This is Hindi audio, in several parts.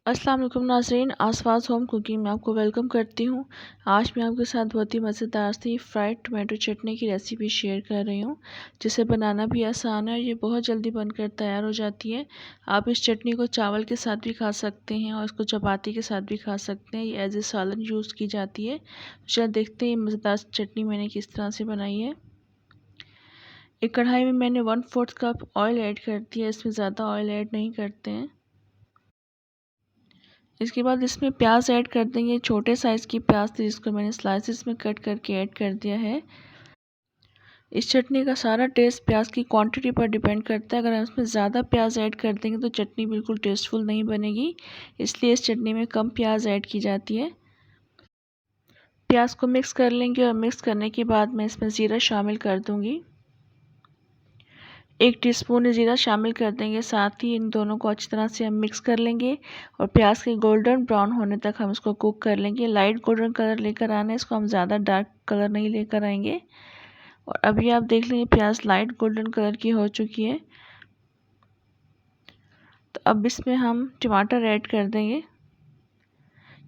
अस्सलाम वालेकुम नाज़रीन, आसपास होम कुकिंग में आपको वेलकम करती हूँ। आज मैं आपके साथ बहुत ही मज़ेदार सी फ्राइड टमाटो चटनी की रेसिपी शेयर कर रही हूँ, जिसे बनाना भी आसान है और ये बहुत जल्दी बनकर तैयार हो जाती है। आप इस चटनी को चावल के साथ भी खा सकते हैं और इसको चपाती के साथ भी खा सकते हैं। ये एज ए सालन यूज़ की जाती है। चलिए देखते हैं मज़ेदार चटनी मैंने किस तरह से बनाई है। एक कढ़ाई में मैंने 1/4 कप ऑयल ऐड कर दिया। इसमें ज़्यादा ऑयल ऐड नहीं करते हैं। इसके बाद इसमें प्याज ऐड कर देंगे। छोटे साइज़ की प्याज थी जिसको मैंने स्लाइसेस में कट करके ऐड कर दिया है। इस चटनी का सारा टेस्ट प्याज की क्वांटिटी पर डिपेंड करता है। अगर हम इसमें ज़्यादा प्याज ऐड कर देंगे तो चटनी बिल्कुल टेस्टफुल नहीं बनेगी, इसलिए इस चटनी में कम प्याज ऐड की जाती है। प्याज को मिक्स कर लेंगे और मिक्स करने के बाद मैं इसमें ज़ीरा शामिल कर दूँगी। 1 टीस्पून ज़ीरा शामिल कर देंगे। साथ ही इन दोनों को अच्छी तरह से हम मिक्स कर लेंगे और प्याज के गोल्डन ब्राउन होने तक हम इसको कुक कर लेंगे। लाइट गोल्डन कलर लेकर आना है, इसको हम ज़्यादा डार्क कलर नहीं लेकर आएंगे। और अभी आप देख लेंगे प्याज लाइट गोल्डन कलर की हो चुकी है। तो अब इसमें हम टमाटर ऐड कर देंगे।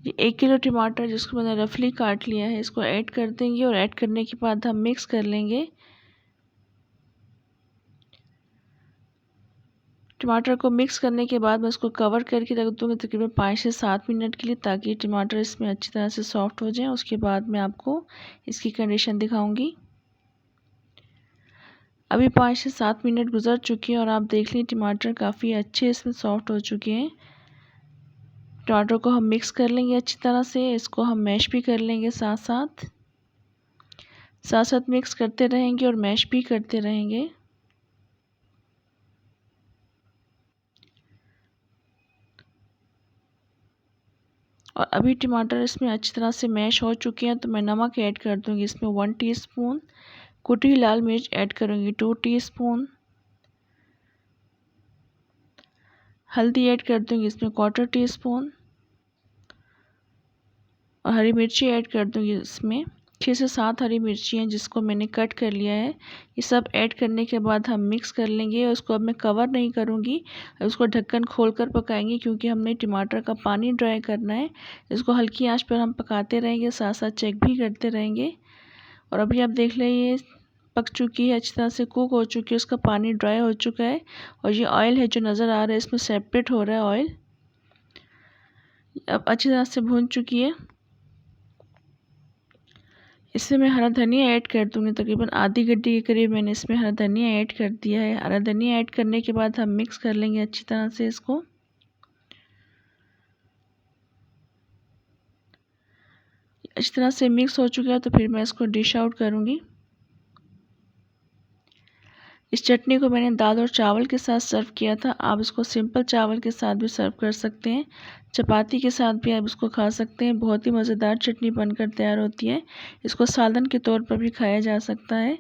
ये 1 किलो टमाटर जिसको मैंने रफली काट लिया है, इसको ऐड कर देंगे और ऐड करने के बाद हम मिक्स कर लेंगे। टमाटर को मिक्स करने के बाद मैं इसको कवर करके रख दूँगी तकरीबन 5 से 7 मिनट के लिए, ताकि टमाटर इसमें अच्छी तरह से सॉफ्ट हो जाए। उसके बाद मैं आपको इसकी कंडीशन दिखाऊंगी। अभी 5 से 7 मिनट गुजर चुकी हैं और आप देख लीजिए टमाटर काफ़ी अच्छे इसमें सॉफ्ट हो चुके हैं। टमाटर को हम मिक्स कर लेंगे अच्छी तरह से। इसको हम मैश भी कर लेंगे साथ साथ मिक्स करते रहेंगे और मैश भी करते रहेंगे। और अभी टमाटर इसमें अच्छी तरह से मैश हो चुके हैं, तो मैं नमक ऐड कर दूंगी इसमें 1 टीस्पून। कुटी लाल मिर्च ऐड करूंगी 2 टीस्पून। हल्दी ऐड कर दूंगी इसमें 1/4 टीस्पून। और हरी मिर्ची ऐड कर दूंगी इसमें 6 से 7 हरी मिर्ची हैं जिसको मैंने कट कर लिया है। ये सब ऐड करने के बाद हम मिक्स कर लेंगे और उसको अब मैं कवर नहीं करूँगी, उसको ढक्कन खोलकर पकाएंगे क्योंकि हमने टमाटर का पानी ड्राई करना है। इसको हल्की आंच पर हम पकाते रहेंगे, साथ साथ चेक भी करते रहेंगे। और अभी आप देख लें ये पक चुकी है, अच्छी तरह से कुक हो चुकी है, उसका पानी ड्राई हो चुका है। और ये ऑयल है जो नज़र आ रहा है इसमें सेपरेट हो रहा है ऑयल। अब अच्छी तरह से भून चुकी है। इसमें मैं हरा धनिया ऐड कर दूँगी। तकरीबन आधी गड्डी के करीब मैंने इसमें हरा धनिया ऐड कर दिया है। हरा धनिया ऐड करने के बाद हम मिक्स कर लेंगे अच्छी तरह से इसको। अच्छी तरह से मिक्स हो चुका है तो फिर मैं इसको डिश आउट करूँगी। इस चटनी को मैंने दाल और चावल के साथ सर्व किया था। आप इसको सिंपल चावल के साथ भी सर्व कर सकते हैं, चपाती के साथ भी आप इसको खा सकते हैं। बहुत ही मज़ेदार चटनी बनकर तैयार होती है। इसको सालन के तौर पर भी खाया जा सकता है।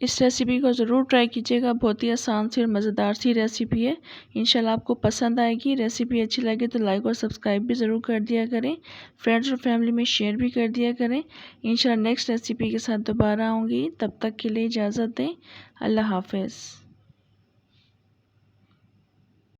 इस रेसिपी को ज़रूर ट्राई कीजिएगा। बहुत ही आसान सी और मज़ेदार सी रेसिपी है। इंशाल्लाह आपको पसंद आएगी। रेसिपी अच्छी लगे तो लाइक और सब्सक्राइब भी ज़रूर कर दिया करें। फ्रेंड्स और फैमिली में शेयर भी कर दिया करें। इंशाल्लाह नेक्स्ट रेसिपी के साथ दोबारा आऊँगी। तब तक के लिए इजाज़त दें। अल्लाह हाफ़िज़।